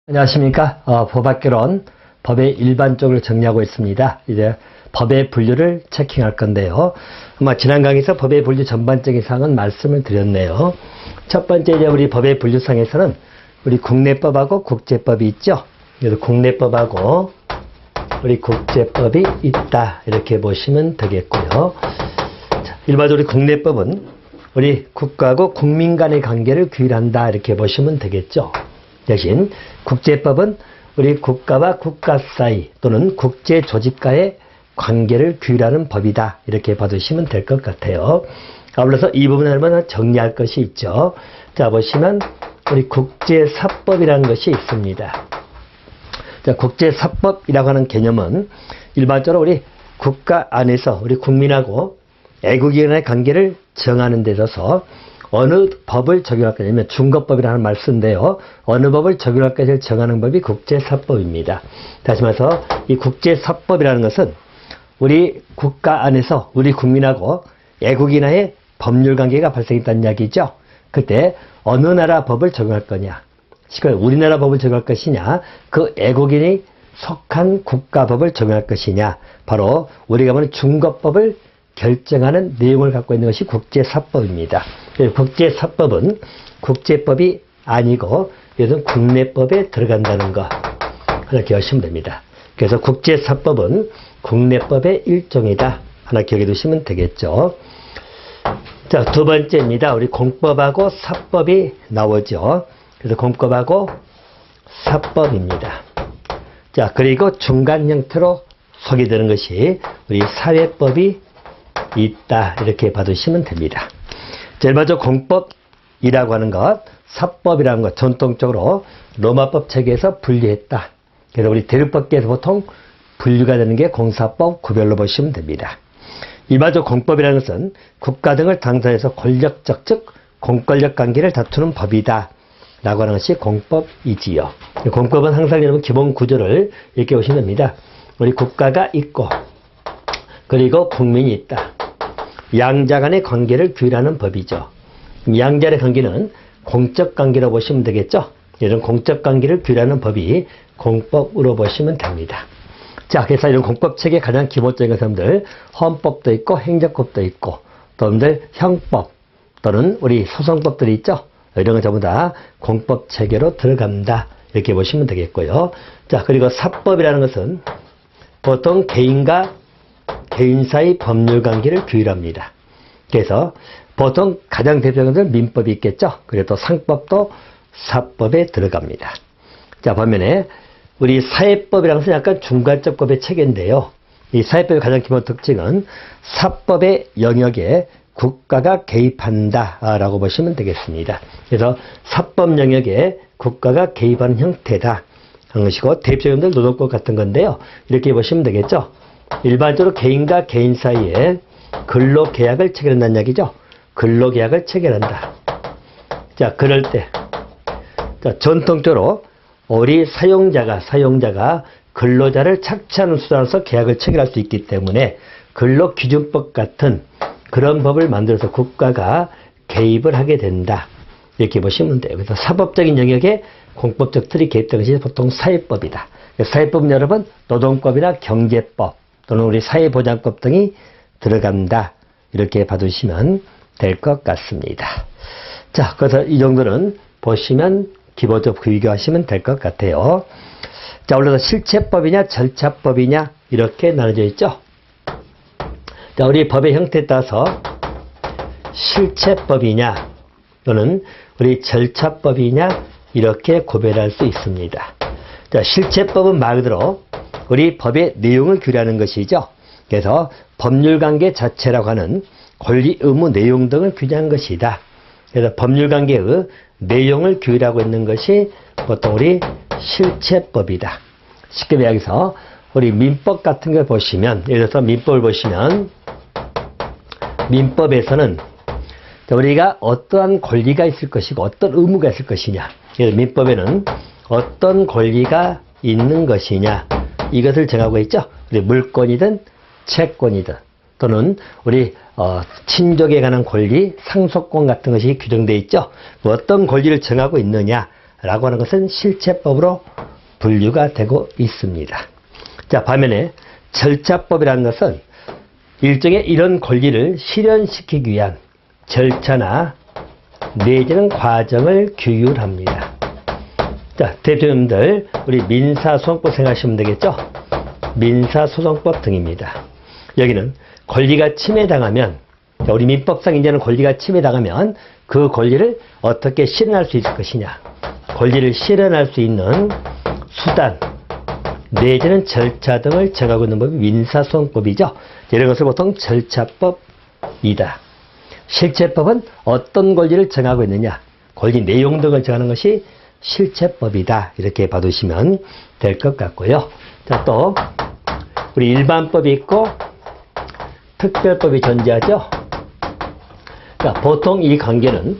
안녕하십니까. 법학개론 법의 일반적으로 정리하고 있습니다. 이제 법의 분류를 체킹할 건데요. 아마 지난 강의에서 법의 분류 전반적인 사항은 말씀을 드렸네요. 첫 번째 이제 우리 법의 분류상에서는 우리 국내법하고 국제법이 있죠. 그래서 국내법하고 우리 국제법이 있다 이렇게 보시면 되겠고요. 자, 일반적으로 국내법은 우리 국가하고 국민 간의 관계를 규율한다 이렇게 보시면 되겠죠. 대신 국제법은 우리 국가와 국가 사이 또는 국제 조직과의 관계를 규율하는 법이다 이렇게 봐두시면 될 것 같아요. 아울러서 이 부분을 한번 정리할 것이 있죠. 자, 보시면 우리 국제사법이라는 것이 있습니다. 자, 국제사법이라고 하는 개념은 일반적으로 우리 국가 안에서 우리 국민하고 애국이 간의 관계를 정하는 데 있어서 어느 법을 적용할 거냐면 준거법이라는 말 쓰는데요. 어느 법을 적용할 것을 정하는 법이 국제사법입니다. 다시 말해서 이 국제사법이라는 것은 우리 국가 안에서 우리 국민하고 애국인하의 법률관계가 발생했다는 이야기죠. 그때 어느 나라 법을 적용할 거냐, 우리나라 법을 적용할 것이냐, 그 애국인이 속한 국가법을 적용할 것이냐, 바로 우리가 보는 준거법을 결정하는 내용을 갖고 있는 것이 국제사법입니다. 국제사법은 국제법이 아니고 이것은 국내법에 들어간다는 거 하나 기억하시면 됩니다. 그래서 국제사법은 국내법의 일종이다 하나 기억해 두시면 되겠죠. 자, 두 번째입니다. 우리 공법하고 사법이 나오죠. 그래서 공법하고 사법입니다. 자, 그리고 중간 형태로 소개되는 것이 우리 사회법이 있다 이렇게 봐두시면 됩니다. 제일 먼저 공법이라고 하는 것, 사법이라는 것 전통적으로 로마법 체계에서 분리했다. 그래서 우리 대륙법계에서 보통 분류가 되는 게 공사법 구별로 보시면 됩니다. 일반적으로 공법이라는 것은 국가 등을 당사해서 권력적 즉 공권력 관계를 다투는 법이다 라고 하는 것이 공법이지요. 공법은 항상 여러분 기본 구조를 이렇게 보시면 됩니다. 우리 국가가 있고 그리고 국민이 있다. 양자 간의 관계를 규율하는 법이죠. 양자 간의 관계는 공적 관계로 보시면 되겠죠. 이런 공적 관계를 규율하는 법이 공법으로 보시면 됩니다. 자, 그래서 이런 공법 체계 가장 기본적인 것들 헌법도 있고 행정법도 있고 또 여러분들 형법 또는 우리 소송법들이 있죠. 이런 건 전부 다 공법 체계로 들어간다 이렇게 보시면 되겠고요. 자, 그리고 사법이라는 것은 보통 개인과 개인 사이 법률 관계를 규율합니다. 그래서 보통 가장 대표적인 것은 민법이 있겠죠. 그리고 또 상법도 사법에 들어갑니다. 자, 반면에 우리 사회법이라는 것은 약간 중간적 법의 체계인데요. 이 사회법의 가장 기본 특징은 사법의 영역에 국가가 개입한다라고 보시면 되겠습니다. 그래서 사법 영역에 국가가 개입하는 형태다 하는 것이고 대표적인 것은 노동법 같은 건데요. 이렇게 보시면 되겠죠. 일반적으로 개인과 개인 사이에 근로계약을 체결한다는 이야기죠. 근로계약을 체결한다. 자, 그럴 때 자, 전통적으로 우리 사용자가 근로자를 착취하는 수단으로서 계약을 체결할 수 있기 때문에 근로기준법 같은 그런 법을 만들어서 국가가 개입을 하게 된다. 이렇게 보시면 돼요. 그래서 사법적인 영역에 공법적 틀이 개입되는 것이 보통 사회법이다. 사회법은 여러분 노동법이나 경제법 또는 우리 사회보장법 등이 들어간다. 이렇게 봐두시면 될 것 같습니다. 자, 그래서 이 정도는 보시면 기본적으로 비교하시면 될 것 같아요. 자, 올라서 실체법이냐 절차법이냐 이렇게 나눠져 있죠. 자, 우리 법의 형태에 따라서 실체법이냐 또는 우리 절차법이냐 이렇게 구별할 수 있습니다. 자, 실체법은 말 그대로 우리 법의 내용을 규율하는 것이죠. 그래서 법률관계 자체라고 하는 권리, 의무, 내용 등을 규정한 것이다. 그래서 법률관계의 내용을 규율하고 있는 것이 보통 우리 실체법이다. 쉽게 이야기해서 우리 민법 같은 걸 보시면, 예를 들어서 민법을 보시면 민법에서는 우리가 어떠한 권리가 있을 것이고 어떤 의무가 있을 것이냐, 그래서 민법에는 어떤 권리가 있는 것이냐 이것을 정하고 있죠. 우리 물권이든 채권이든 또는 우리 친족에 관한 권리, 상속권 같은 것이 규정되어 있죠. 어떤 권리를 정하고 있느냐 라고 하는 것은 실체법으로 분류가 되고 있습니다. 자, 반면에 절차법이라는 것은 일종의 이런 권리를 실현시키기 위한 절차나 내지는 과정을 규율합니다. 자, 대표님들 우리 민사소송법 생각하시면 되겠죠? 민사소송법 등입니다. 여기는 권리가 침해당하면, 우리 민법상 이제는 권리가 침해당하면 그 권리를 어떻게 실현할 수 있을 것이냐, 권리를 실현할 수 있는 수단 내지는 절차 등을 정하고 있는 법이 민사소송법이죠. 이런 것을 보통 절차법이다. 실체법은 어떤 권리를 정하고 있느냐, 권리 내용 등을 정하는 것이 실체법이다. 이렇게 봐두시면 될 것 같고요. 자, 또 우리 일반법이 있고 특별법이 존재하죠. 자, 보통 이 관계는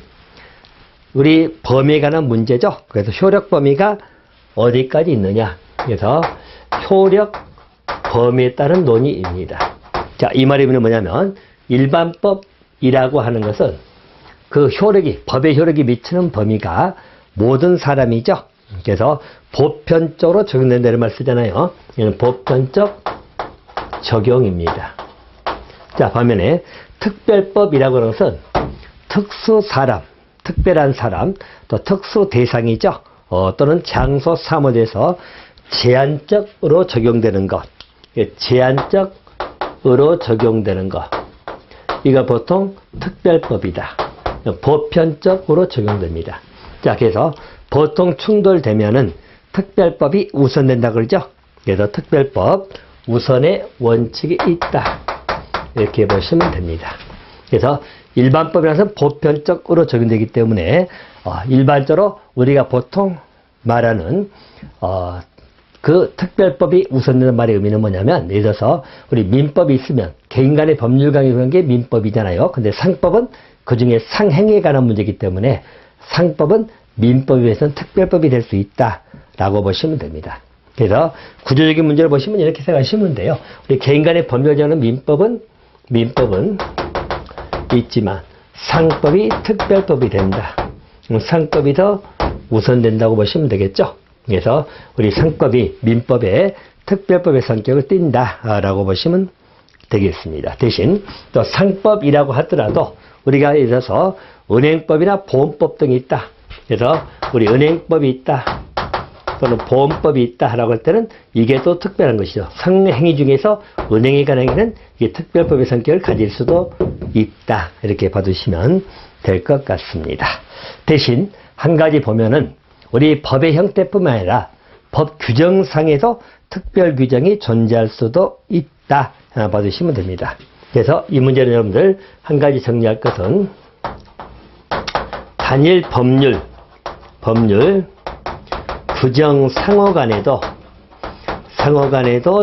우리 범위에 관한 문제죠. 그래서 효력 범위가 어디까지 있느냐, 그래서 효력 범위에 따른 논의입니다. 자, 이 말이 뭐냐면 일반법이라고 하는 것은 그 효력이, 법의 효력이 미치는 범위가 모든 사람이죠. 그래서 보편적으로 적용된다는 말 쓰잖아요. 이는 보편적 적용입니다. 자, 반면에 특별법이라고 하는 것은 특수 사람, 특별한 사람, 또 특수 대상이죠. 또는 장소, 사무에서 제한적으로 적용되는 것, 제한적으로 적용되는 것, 이거 보통 특별법이다. 보편적으로 적용됩니다. 자, 그래서 보통 충돌되면은 특별법이 우선된다 그러죠. 그래서 특별법 우선의 원칙이 있다. 이렇게 보시면 됩니다. 그래서 일반법이라서 보편적으로 적용되기 때문에 일반적으로 우리가 보통 말하는 그 특별법이 우선되는 말의 의미는 뭐냐면, 예를 들어서 우리 민법이 있으면 개인 간의 법률 관계에 관한 게 민법이잖아요. 근데 상법은 그 중에 상행에 관한 문제이기 때문에 상법은 민법에 비해서는 특별법이 될 수 있다라고 보시면 됩니다. 그래서 구조적인 문제를 보시면 이렇게 생각하시면 돼요. 우리 개인 간의 법률 정하는 민법은 있지만 상법이 특별법이 된다. 상법이 더 우선된다고 보시면 되겠죠. 그래서 우리 상법이 민법의 특별법의 성격을 띈다라고 보시면 되겠습니다. 대신 또 상법이라고 하더라도 우리가 예를 들어서 은행법이나 보험법 등이 있다. 그래서 우리 은행법이 있다, 또는 보험법이 있다라고 할 때는 이게 또 특별한 것이죠. 상행위 중에서 은행에 관한 행위는 이게 특별법의 성격을 가질 수도 있다. 이렇게 봐두시면 될 것 같습니다. 대신 한 가지 보면은 우리 법의 형태뿐만 아니라 법 규정상에도 특별 규정이 존재할 수도 있다. 봐두시면 됩니다. 그래서 이 문제는 여러분들 한 가지 정리할 것은 단일 법률 규정 상호간에도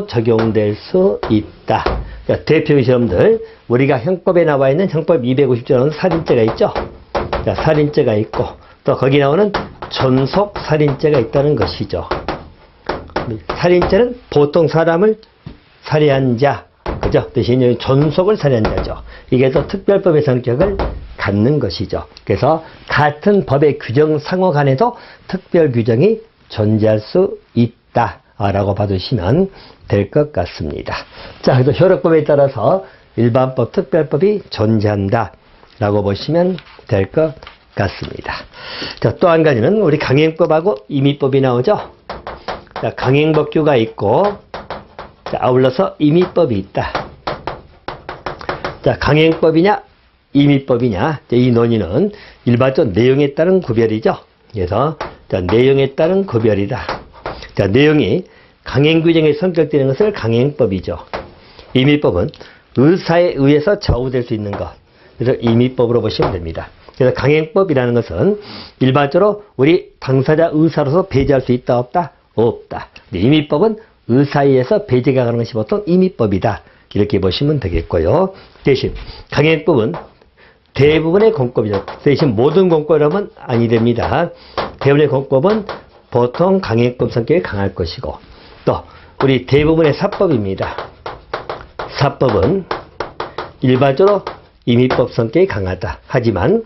적용될 수 있다. 자, 대표적인 여러분들 우리가 형법에 나와 있는 형법 250조는 살인죄가 있죠. 자, 살인죄가 있고 또 거기 나오는 존속 살인죄가 있다는 것이죠. 살인죄는 보통 사람을 살해한 자, 그죠? 대신 존속을 살해한 자죠. 이게 또 특별법의 성격을 갖는 것이죠. 그래서 같은 법의 규정 상호 간에도 특별 규정이 존재할 수 있다라고 봐두시면 될 것 같습니다. 자, 그래서 효력법에 따라서 일반법, 특별법이 존재한다라고 보시면 될 것 같습니다. 자, 또 한 가지는 우리 강행법하고 임의법이 나오죠. 자, 강행법규가 있고, 자, 아울러서 임의법이 있다. 자, 강행법이냐 임의법이냐, 이 논의는 일반적 내용에 따른 구별이죠. 그래서 자, 내용에 따른 구별이다. 자, 내용이 강행규정에 성격되는 것을 강행법이죠. 임의법은 의사에 의해서 좌우될 수 있는 것, 그래서 임의법으로 보시면 됩니다. 그래서 강행법이라는 것은 일반적으로 우리 당사자 의사로서 배제할 수 있다 없다? 없다. 임의법은 의사에 의해서 배제가 가는 것이 보통 임의법이다. 이렇게 보시면 되겠고요. 대신 강행법은 대부분의 공법이죠. 대신 모든 공법이라면 아니 됩니다. 대부분의 공법은 보통 강행법 성격이 강할 것이고, 또 우리 대부분의 사법입니다. 사법은 일반적으로 임의법 성격이 강하다. 하지만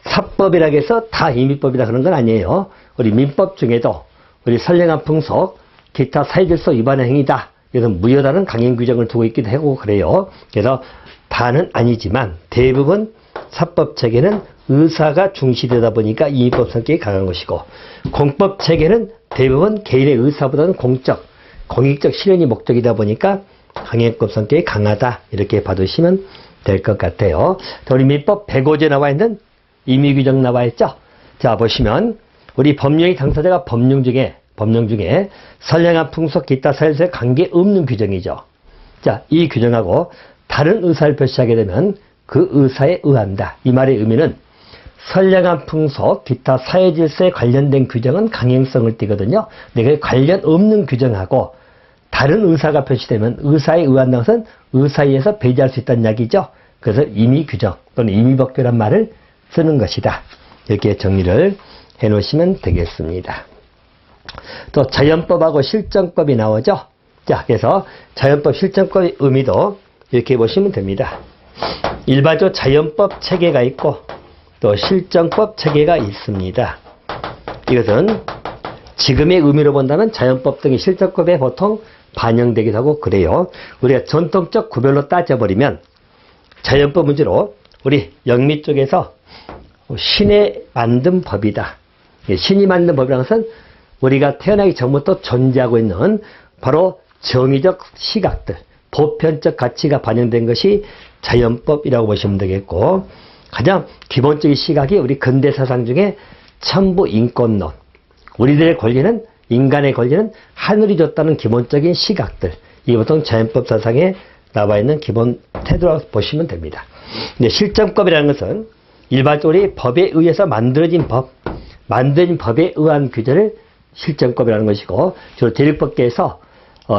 사법이라고 해서 다 임의법이다 그런 건 아니에요. 우리 민법 중에도 우리 선량한 풍속, 기타 사회질서 위반의 행위다. 그래서 무효다는 강행 규정을 두고 있기도 하고 그래요. 그래서 다는 아니지만 대부분 사법 체계는 의사가 중시되다 보니까 임의법 성격이 강한 것이고, 공법 체계는 대부분 개인의 의사보다는 공익적 실현이 목적이다 보니까 강행법 성격이 강하다. 이렇게 봐두시면 될 것 같아요. 우리 민법 105조에 나와 있는 임의규정 나와 있죠. 자, 보시면 우리 법령의 당사자가 법령 중에 선량한 풍속, 기타 사회에서의 관계 없는 규정이죠. 자, 이 규정하고 다른 의사를 표시하게 되면 그 의사에 의한다. 이 말의 의미는 선량한 풍속, 기타 사회질서에 관련된 규정은 강행성을 띠거든요. 내가 관련 없는 규정하고 다른 의사가 표시되면 의사에 의한다는 것은 의사에 의해서 배제할 수 있다는 이야기죠. 그래서 임의규정 또는 임의법규란 말을 쓰는 것이다. 이렇게 정리를 해 놓으시면 되겠습니다. 또 자연법하고 실정법이 나오죠. 자, 그래서 자연법, 실정법의 의미도 이렇게 보시면 됩니다. 일반적 자연법 체계가 있고 또 실정법 체계가 있습니다. 이것은 지금의 의미로 본다면 자연법 등의 실정법에 보통 반영되기도 하고 그래요. 우리가 전통적 구별로 따져버리면 자연법 문제로 우리 영미 쪽에서 신이 만든 법이다. 신이 만든 법이라는 것은 우리가 태어나기 전부터 존재하고 있는 바로 정의적 시각들, 보편적 가치가 반영된 것이 자연법이라고 보시면 되겠고, 가장 기본적인 시각이 우리 근대 사상 중에 천부인권론, 우리들의 권리는, 인간의 권리는 하늘이 줬다는 기본적인 시각들, 이게 보통 자연법 사상에 나와 있는 기본 태도라고 보시면 됩니다. 근데 실정법이라는 것은 일반적으로 법에 의해서 만들어진 법에 의한 규제를 실정법이라는 것이고, 주로 대륙법계에서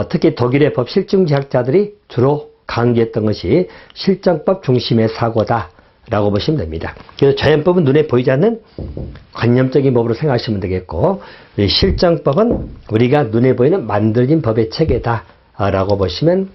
특히 독일의 법 실증제학자들이 주로 강조했던 것이 실정법 중심의 사고다라고 보시면 됩니다. 그래서 자연법은 눈에 보이지 않는 관념적인 법으로 생각하시면 되겠고, 실정법은 우리가 눈에 보이는 만들어진 법의 체계다라고 보시면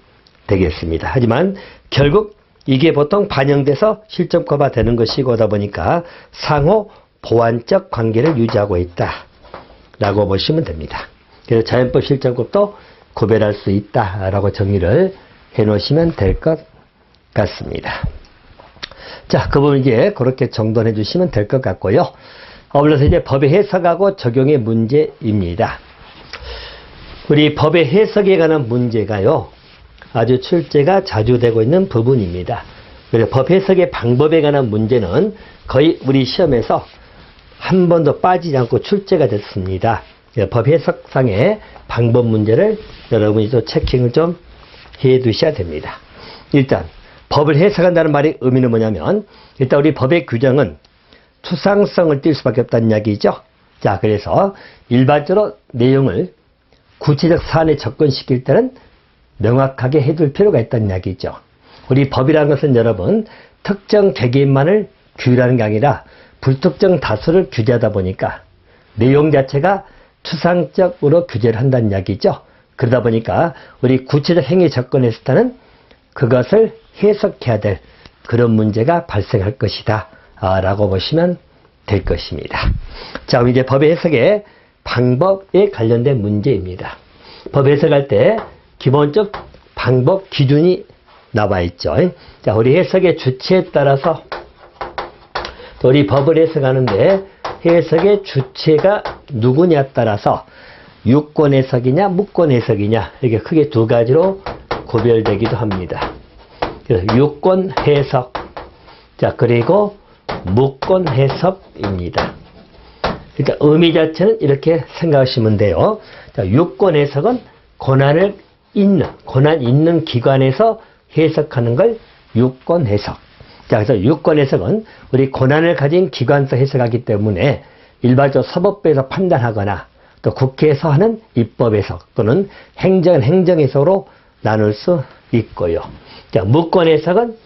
되겠습니다. 하지만 결국 이게 보통 반영돼서 실정법화 되는 것이고, 하다 보니까 상호 보완적 관계를 유지하고 있다라고 보시면 됩니다. 그래서 자연법, 실정법도 구별할 수 있다라고 정리를 해 놓으시면 될 것 같습니다. 자, 그 부분 이제 그렇게 정돈해 주시면 될 것 같고요. 어울러서 이제 법의 해석하고 적용의 문제입니다. 우리 법의 해석에 관한 문제가요, 아주 출제가 자주 되고 있는 부분입니다. 그래서 법 해석의 방법에 관한 문제는 거의 우리 시험에서 한 번도 빠지지 않고 출제가 됐습니다. 법 해석상의 방법 문제를 여러분이 또 체킹을 좀 해 두셔야 됩니다. 일단 법을 해석한다는 말의 의미는 뭐냐면, 일단 우리 법의 규정은 추상성을 띌 수밖에 없다는 이야기죠. 자, 그래서 일반적으로 내용을 구체적 사안에 접근시킬 때는 명확하게 해둘 필요가 있다는 이야기죠. 우리 법이라는 것은 여러분 특정 개개인만을 규율하는 게 아니라 불특정 다수를 규제하다 보니까 내용 자체가 추상적으로 규제를 한다는 이야기죠. 그러다 보니까 우리 구체적 행위에 접근했을 때는 그것을 해석해야 될 그런 문제가 발생할 것이다 라고 보시면 될 것입니다. 자, 그럼 이제 법의 해석의 방법에 관련된 문제입니다. 법 해석할 때 기본적 방법 기준이 나와 있죠. 자, 우리 해석의 주체에 따라서 또 우리 법을 해석하는데 해석의 주체가 누구냐에 따라서 유권 해석이냐 묵권 해석이냐, 이게 크게 두 가지로 구별되기도 합니다. 그래서 유권 해석, 자, 그리고 묵권 해석입니다. 그러니까 의미 자체는 이렇게 생각하시면 돼요. 자, 유권 해석은 권한 있는 기관에서 해석하는 걸 유권 해석. 자, 그래서 유권 해석은 우리 권한을 가진 기관에서 해석하기 때문에 일반적으로 사법부에서 판단하거나 또 국회에서 하는 입법 해석 또는 행정 해석으로 나눌 수 있고요. 자, 묵권 해석은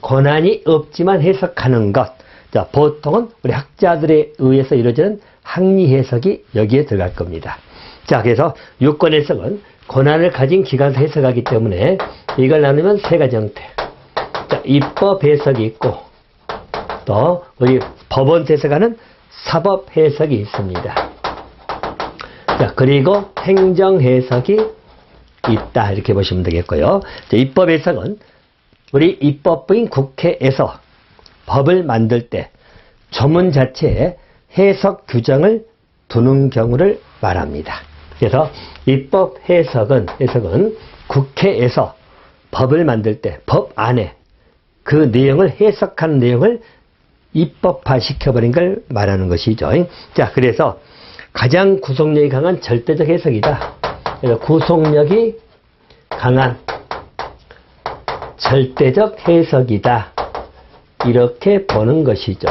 권한이 없지만 해석하는 것. 자, 보통은 우리 학자들에 의해서 이루어지는 학리 해석이 여기에 들어갈 겁니다. 자, 그래서 유권 해석은 권한을 가진 기관에서 해석하기 때문에 이걸 나누면 세 가지 형태. 자, 입법 해석이 있고, 또 우리 법원에서 해석하는 사법 해석이 있습니다. 자, 그리고 행정 해석이 있다. 이렇게 보시면 되겠고요. 자, 입법 해석은 우리 입법부인 국회에서 법을 만들 때 조문 자체에 해석 규정을 두는 경우를 말합니다. 그래서 입법 해석은 국회에서 법을 만들 때 법 안에 그 내용을 해석하는 내용을 입법화 시켜버린 걸 말하는 것이죠. 자, 그래서 가장 구속력이 강한 절대적 해석이다. 그래서 구속력이 강한 절대적 해석이다. 이렇게 보는 것이죠.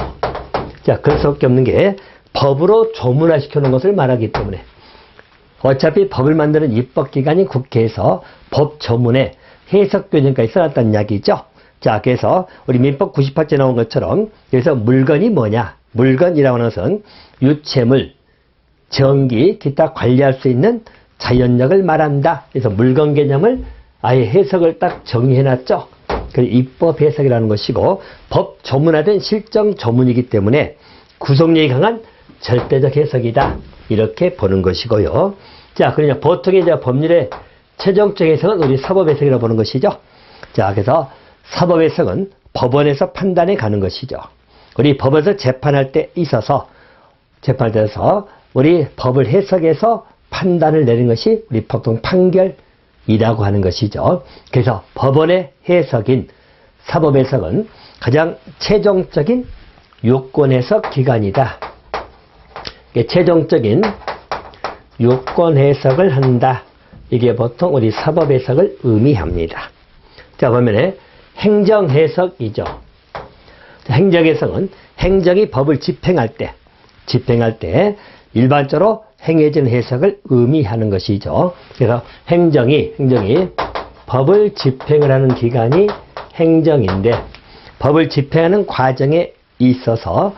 자, 그럴 수밖에 없는 게 법으로 조문화시켜 놓은 것을 말하기 때문에 어차피 법을 만드는 입법기관인 국회에서 법 조문에 해석 규정까지 써놨다는 이야기죠. 자, 그래서 우리 민법 98조에 나온 것처럼 여기서 물건이 뭐냐? 물건이라고 하는 것은 유체물, 전기, 기타 관리할 수 있는 자연력을 말한다. 그래서 물건 개념을 아예 해석을 딱 정의해놨죠. 그 입법 해석이라는 것이고 법 조문화된 실정 조문이기 때문에 구속력이 강한 절대적 해석이다. 이렇게 보는 것이고요. 자, 그러냐 보통의 이제 법률의 최종적 해석은 우리 사법 해석이라고 보는 것이죠. 자, 그래서 사법 해석은 법원에서 판단해 가는 것이죠. 우리 법에서 재판할 때 있어서 우리 법을 해석해서 판단을 내린 것이 우리 보통 판결이라고 하는 것이죠. 그래서 법원의 해석인 사법 해석은 가장 최종적인 유권 해석 기관이다. 최종적인 유권 해석을 한다. 이게 보통 우리 사법 해석을 의미합니다. 자, 보면 행정 해석이죠. 행정 해석은 행정이 법을 집행할 때 일반적으로 행해진 해석을 의미하는 것이죠. 그래서 행정이 법을 집행을 하는 기관이 행정인데 법을 집행하는 과정에 있어서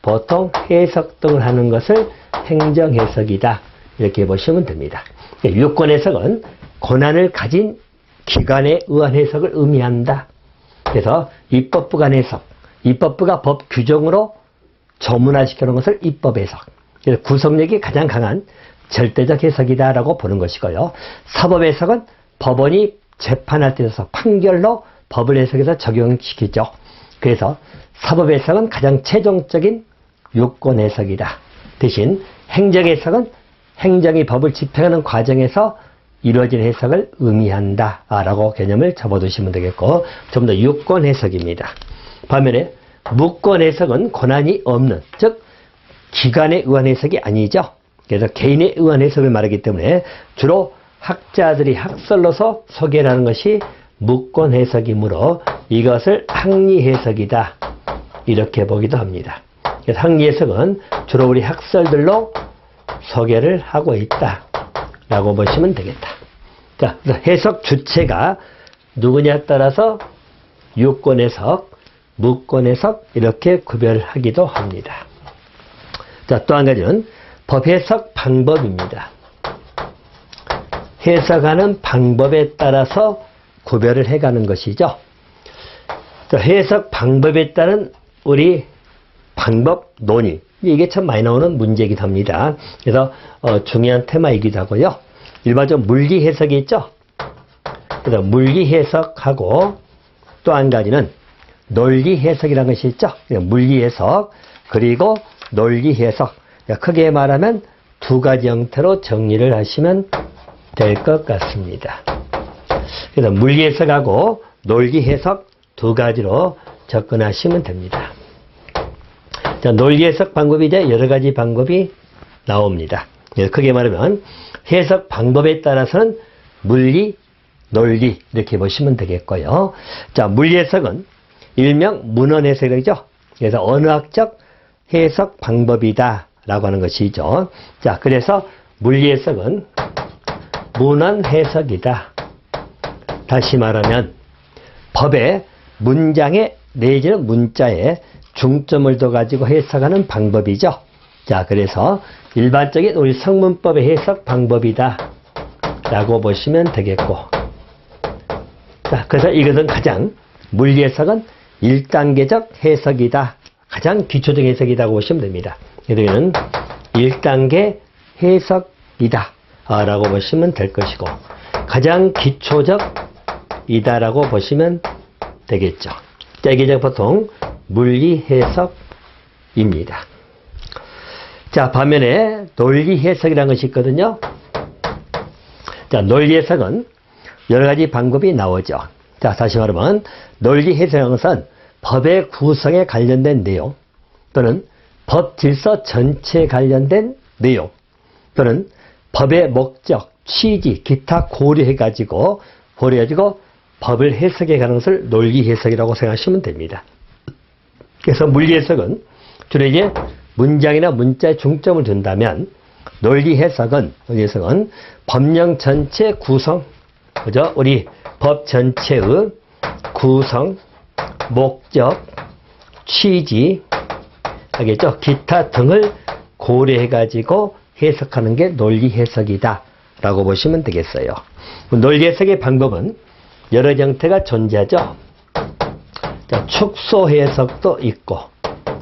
보통 해석 등을 하는 것을 행정 해석이다. 이렇게 보시면 됩니다. 유권 해석은 권한을 가진 기관에 의한 해석을 의미한다. 그래서 입법부 간 해석, 입법부가 법 규정으로 조문화시켜 놓은 것을 입법 해석. 그래서 구속력이 가장 강한 절대적 해석이다라고 보는 것이고요. 사법 해석은 법원이 재판할 때 있어서 판결로 법을 해석해서 적용시키죠. 그래서 사법 해석은 가장 최종적인 유권 해석이다. 대신 행정 해석은 행정이 법을 집행하는 과정에서 이루어진 해석을 의미한다라고 개념을 접어두시면 되겠고, 좀 더 유권 해석입니다. 반면에 무권 해석은 권한이 없는, 즉 기관에 의한 해석이 아니죠. 그래서 개인에 의한 해석을 말하기 때문에 주로 학자들이 학설로서 소개를 하는 것이 무권 해석이므로 이것을 학리 해석이다. 이렇게 보기도 합니다. 그래서 학리 해석은 주로 우리 학설들로 소개를 하고 있다. 라고 보시면 되겠다. 자, 그래서 해석 주체가 누구냐에 따라서 유권 해석, 무권 해석 이렇게 구별하기도 합니다. 자, 또 한 가지는 법 해석 방법입니다. 해석하는 방법에 따라서 구별을 해가는 것이죠. 자, 해석 방법에 따른 우리 방법 논의, 이게 참 많이 나오는 문제이기도 합니다. 그래서 중요한 테마이기도 하고요. 일반적으로 물리 해석이 있죠. 그래서 물리 해석하고 또 한 가지는 논리 해석이라는 것이 있죠. 물리 해석 그리고 논리 해석. 크게 말하면 두 가지 형태로 정리를 하시면 될 것 같습니다. 그래서 물리 해석하고 논리 해석 두 가지로 접근하시면 됩니다. 자, 논리 해석 방법이 이제 여러 가지 방법이 나옵니다. 크게 말하면 해석 방법에 따라서는 물리, 논리 이렇게 보시면 되겠고요. 자, 물리 해석은 일명 문헌 해석이죠. 그래서 언어학적 해석 방법이다 라고 하는 것이죠. 자, 그래서 물리 해석은 문헌 해석이다. 다시 말하면 법의 문장에 내지는 문자에 중점을 둬 가지고 해석하는 방법이죠. 자, 그래서 일반적인 우리 성문법의 해석 방법이다 라고 보시면 되겠고, 자, 그래서 이것은 가장 물리 해석은 1단계적 해석이다. 가장 기초적 해석이라고 보시면 됩니다. 여기는 1단계 해석이다 라고 보시면 될 것이고, 가장 기초적 이다라고 보시면 되겠죠. 자, 이게 보통 물리 해석입니다. 자, 반면에 논리 해석이라는 것이 있거든요. 자, 논리 해석은 여러 가지 방법이 나오죠. 자, 다시 말하면 논리 해석이라는 것은 법의 구성에 관련된 내용, 또는 법 질서 전체에 관련된 내용, 또는 법의 목적, 취지, 기타 고려해가지고 법을 해석해 가는 것을 논리 해석이라고 생각하시면 됩니다. 그래서 물리 해석은 주로 이제 문장이나 문자에 중점을 둔다면, 논리 해석은 법령 전체 구성, 그죠? 우리 법 전체의 구성, 목적, 취지, 알겠죠? 기타 등을 고려해가지고 해석하는 게 논리 해석이다 라고 보시면 되겠어요. 논리 해석의 방법은 여러 형태가 존재하죠. 자, 축소 해석도 있고,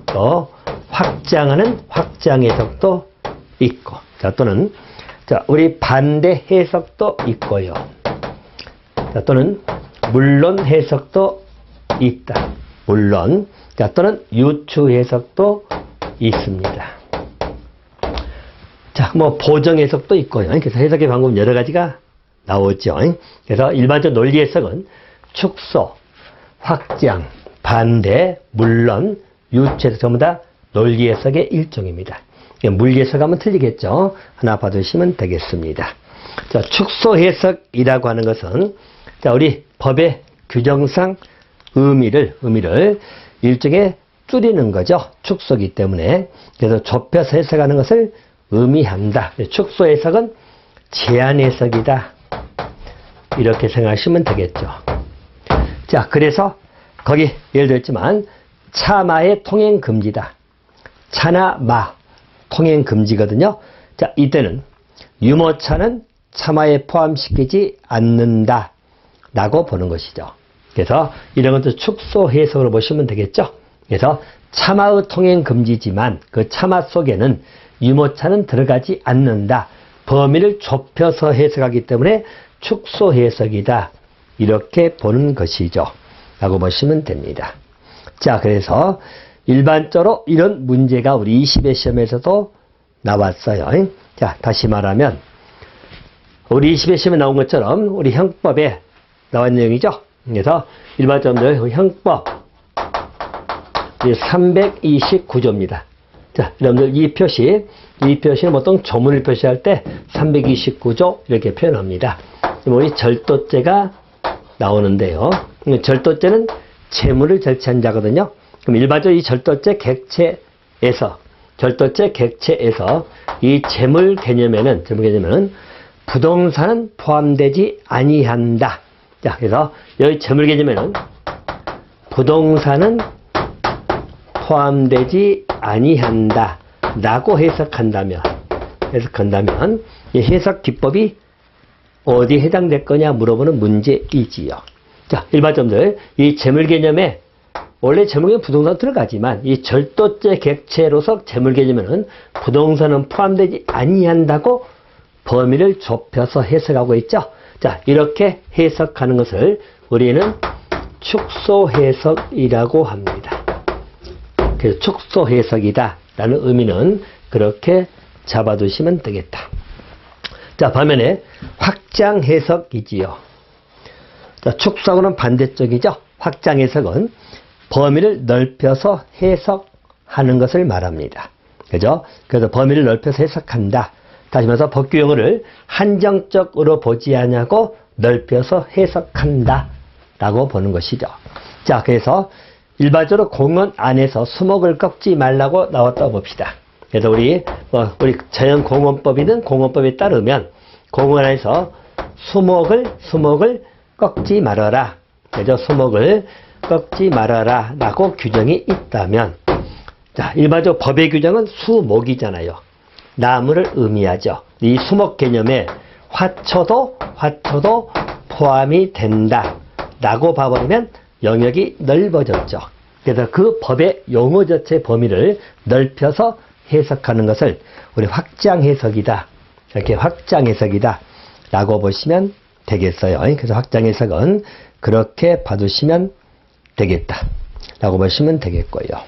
또 확장 해석도 있고, 자, 또는 우리 반대 해석도 있고요. 자, 또는 물론 해석도 있다. 물론. 자, 또는 유추 해석도 있습니다. 자, 보정 해석도 있고요. 그래서 해석의 방법은 여러 가지가 나오죠. 그래서 일반적 논리 해석은 축소, 확장, 반대, 물론, 유추 해석 전부 다 논리 해석의 일종입니다. 물리 해석하면 틀리겠죠. 하나 봐두시면 되겠습니다. 자, 축소 해석이라고 하는 것은, 자, 우리 법의 규정상 의미를 일종의 줄이는 거죠. 축소기 때문에. 그래서 좁혀서 해석하는 것을 의미한다. 축소 해석은 제한 해석이다. 이렇게 생각하시면 되겠죠. 자, 그래서 거기 예를 들었지만 차마의 통행 금지다. 차나 마 통행 금지거든요. 자, 이때는 유모차는 차마에 포함시키지 않는다 라고 보는 것이죠. 그래서 이런 것도 축소 해석으로 보시면 되겠죠. 그래서 차마의 통행 금지지만 그 차마 속에는 유모차는 들어가지 않는다. 범위를 좁혀서 해석하기 때문에 축소 해석이다. 이렇게 보는 것이죠. 라고 보시면 됩니다. 자, 그래서 일반적으로 이런 문제가 우리 20회 시험에서도 나왔어요. 자, 다시 말하면 우리 20회 시험에 나온 것처럼 우리 형법에 나온 내용이죠. 그래서 일반적으로 형법 329조입니다. 자, 여러분들 이 표시는 보통 조문을 표시할 때 329조 이렇게 표현합니다. 우리 절도죄가 나오는데요. 절도죄는 재물을 절취한 자거든요. 그럼 일반적으로 이 절도죄 객체에서 이 재물 개념에는 부동산은 포함되지 아니한다. 자, 그래서 여기 재물 개념에는 부동산은 포함되지 아니한다 라고 해석한다면 이 해석 기법이 어디에 해당될 거냐 물어보는 문제이지요. 자, 일반점들 이 재물 개념에 원래 재물 개념 부동산 들어가지만 이 절도죄 객체로서 재물 개념에는 부동산은 포함되지 아니한다고 범위를 좁혀서 해석하고 있죠. 자, 이렇게 해석하는 것을 우리는 축소 해석이라고 합니다. 그래서 축소 해석이다 라는 의미는 그렇게 잡아두시면 되겠다. 자, 반면에 확장 해석이지요. 자, 축소하고는 반대쪽이죠. 확장 해석은 범위를 넓혀서 해석하는 것을 말합니다. 그죠? 그래서 범위를 넓혀서 해석한다. 다시 말해서 법규용어를 한정적으로 보지 않냐고 넓혀서 해석한다 라고 보는 것이죠. 자, 그래서 일반적으로 공원 안에서 수목을 꺾지 말라고 나왔다고 봅시다. 그래서 우리 자연공원법이든 공원법에 따르면 공원 안에서 수목을 꺾지 말아라. 그죠? 수목을 꺾지 말아라 라고 규정이 있다면, 자, 일반적으로 법의 규정은 수목이잖아요. 나무를 의미하죠. 이 수목 개념에 화초도 포함이 된다 라고 봐버리면 영역이 넓어졌죠. 그래서 그 법의 용어 자체의 범위를 넓혀서 해석하는 것을 우리 확장 해석이다. 이렇게 확장 해석이다. 라고 보시면 되겠어요. 그래서 확장 해석은 그렇게 봐두시면 되겠다. 라고 보시면 되겠고요.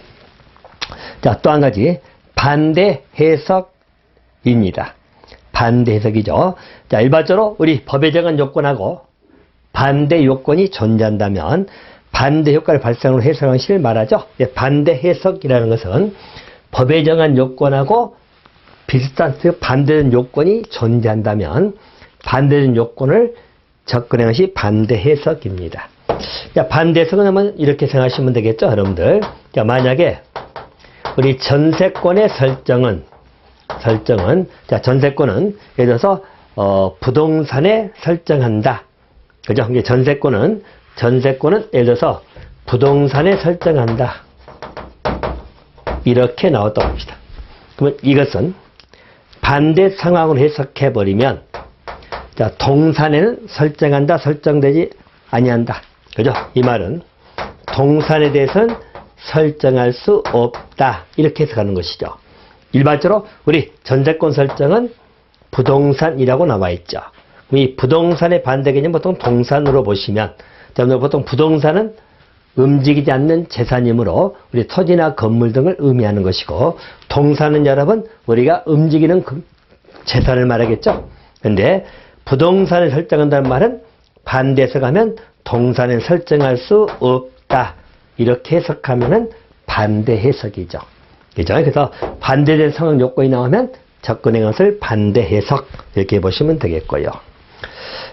자, 또 한 가지. 반대 해석입니다. 반대 해석이죠. 자, 일반적으로 우리 법에 정한 요건하고 반대 요건이 존재한다면 반대 효과를 발생으로 해석하는 것을 말하죠. 반대 해석이라는 것은 법에 정한 요건하고 비슷한 반대된 요건이 존재한다면 반대된 요건을 접근하는 것이 반대 해석입니다. 자, 반대 해석은 하면 이렇게 생각하시면 되겠죠, 여러분들. 자, 만약에 우리 전세권의 설정은 자, 전세권은 예를 들어서 부동산에 설정한다. 그죠? 이게 전세권은 예를 들어서 부동산에 설정한다. 이렇게 나왔다고 합시다. 그러면 이것은 반대 상황으로 해석해버리면, 자, 동산에는 설정한다, 설정되지 아니한다. 그죠? 이 말은 동산에 대해서는 설정할 수 없다. 이렇게 해석하는 것이죠. 일반적으로 우리 전세권 설정은 부동산이라고 나와 있죠. 이 부동산의 반대 개념 보통 동산으로 보시면, 보통 부동산은 움직이지 않는 재산이므로 우리 토지나 건물 등을 의미하는 것이고, 동산은 여러분 우리가 움직이는 재산을 말하겠죠. 그런데 부동산을 설정한다는 말은 반대해서 가면 동산에 설정할 수 없다. 이렇게 해석하면은 반대 해석이죠. 그죠? 그래서 반대된 상황 요건이 나오면 접근의 것을 반대 해석 이렇게 보시면 되겠고요.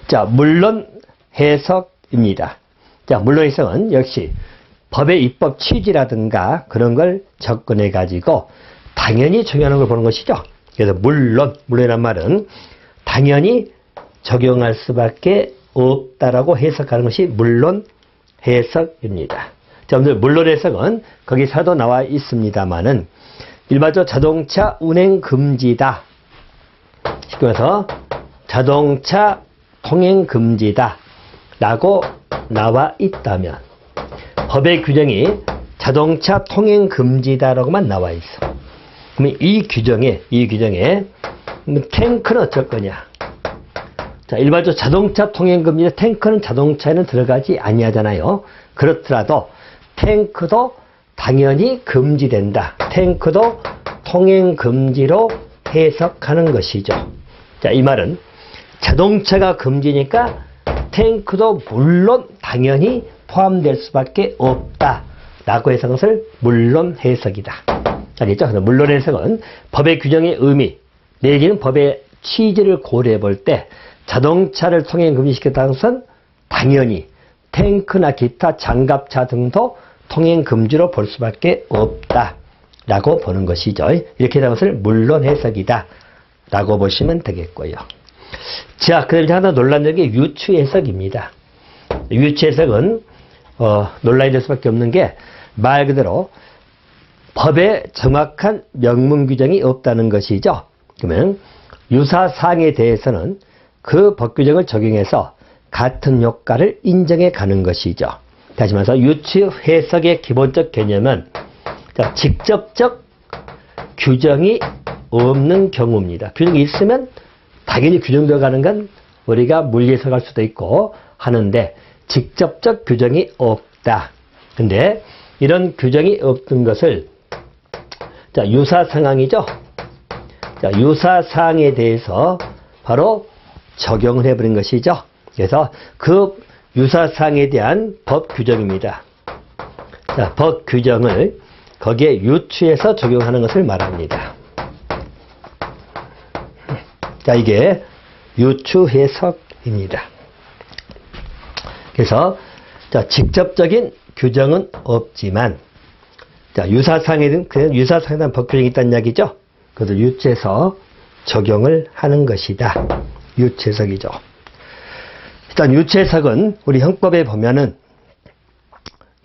자, 물론 해석입니다. 자, 물론 해석은 역시 법의 입법 취지라든가 그런 걸 접근해 가지고 당연히 적용하는 걸 보는 것이죠. 그래서 물론이란 말은 당연히 적용할 수밖에 없다라고 해석하는 것이 물론 해석입니다. 자, 오늘 물론 해석은 거기서도 나와 있습니다만은 일반적으로 자동차 운행 금지다. 쉽게 말해서 자동차 통행 금지다 라고 나와 있다면 법의 규정이 자동차 통행 금지다라고만 나와 있어. 그러면 이 규정에 탱크는 어쩔 거냐? 자, 일반적으로 자동차 통행 금지인데 탱크는 자동차에는 들어가지 아니하잖아요. 그렇더라도 탱크도 당연히 금지된다. 탱크도 통행 금지로 해석하는 것이죠. 자, 이 말은 자동차가 금지니까 탱크도 물론 당연히 포함될 수밖에 없다 라고 해석한 것을 물론 해석이다. 알겠죠? 물론 해석은 법의 규정의 의미 내지는 법의 취지를 고려해 볼 때 자동차를 통행 금지시켰다는 것은 당연히 탱크나 기타 장갑차 등도 통행 금지로 볼 수밖에 없다 라고 보는 것이죠. 이렇게 된 것을 물론 해석이다 라고 보시면 되겠고요. 자, 그 다음에 하나 논란된 게 유추 해석입니다. 유추 해석은 논란이 될 수밖에 없는 게 말 그대로 법에 정확한 명문 규정이 없다는 것이죠. 그러면 유사사항에 대해서는 그 법 규정을 적용해서 같은 효과를 인정해 가는 것이죠. 다시 말해서 유추 해석의 기본적 개념은 직접적 규정이 없는 경우입니다. 규정이 있으면 당연히 규정 들어가는 건 우리가 물리 해석할 수도 있고 하는데 직접적 규정이 없다. 근데 이런 규정이 없던 것을 유사상황이죠. 유사사항에 대해서 바로 적용을 해버린 것이죠. 그래서 그 유사사항에 대한 법 규정입니다. 자, 법 규정을 거기에 유추해서 적용하는 것을 말합니다. 자, 이게 유추 해석입니다. 그래서 직접적인 규정은 없지만 유사사항에 대한 법 규정이 있다는 이야기죠. 그것을 유추해서 적용을 하는 것이다. 유추해석이죠. 일단 유추해석은 우리 형법에 보면은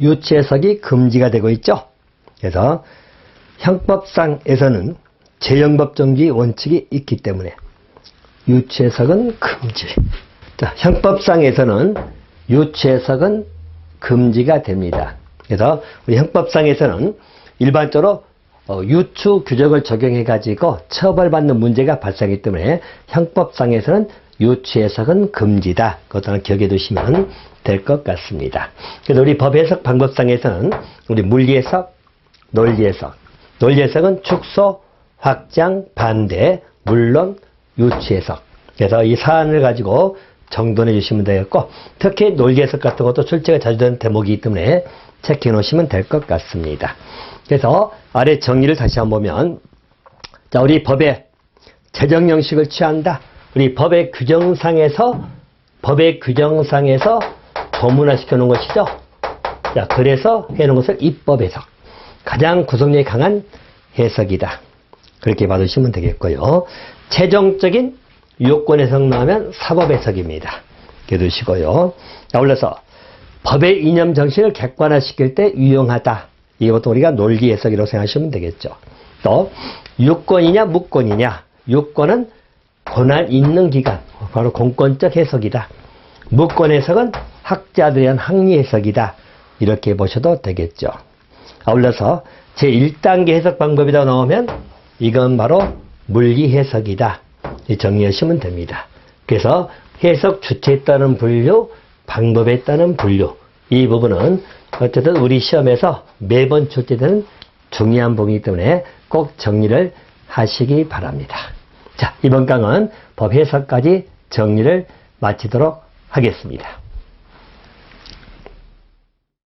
유추해석이 금지가 되고 있죠. 그래서 형법상에서는 재형법정지 원칙이 있기 때문에 유추해석은 금지. 자, 형법상에서는 유추해석은 금지가 됩니다. 그래서 우리 형법상에서는 일반적으로 유추 규정을 적용해 가지고 처벌받는 문제가 발생하기 때문에 형법상에서는 유추 해석은 금지다. 그것도 기억해 두시면 될 것 같습니다. 그래서 우리 법 해석 방법상에서는 우리 물리 해석, 논리 해석. 논리 해석은 축소, 확장, 반대, 물론, 유추 해석. 그래서 이 사안을 가지고 정돈해 주시면 되겠고, 특히 논리 해석 같은 것도 출제가 자주 되는 대목이기 때문에 체크해 놓으시면 될 것 같습니다. 그래서 아래 정리를 다시 한번 보면, 자, 우리 법의 재정 형식을 취한다. 우리 법의 규정상에서 법문화 시켜 놓은 것이죠. 자, 그래서 해 놓은 것을 입법 해석. 가장 구성력이 강한 해석이다. 그렇게 받으시면 되겠고요. 최종적인 요건 해석 나오면 사법 해석입니다. 이렇게 두시고요. 아울러서 법의 이념 정신을 객관화시킬 때 유용하다. 이것도 우리가 논리 해석이라고 생각하시면 되겠죠. 또 유권이냐 무권이냐. 유권은 권한 있는 기관, 바로 공권적 해석이다. 무권 해석은 학자들에 대한 학리 해석이다. 이렇게 보셔도 되겠죠. 아울러서 제1단계 해석 방법이다 나오면 이건 바로 물리 해석이다. 정리하시면 됩니다. 그래서 해석 주체에 따른 분류, 방법에 따른 분류. 이 부분은 어쨌든 우리 시험에서 매번 출제되는 중요한 부분이기 때문에 꼭 정리를 하시기 바랍니다. 자, 이번 강은 법 해석까지 정리를 마치도록 하겠습니다.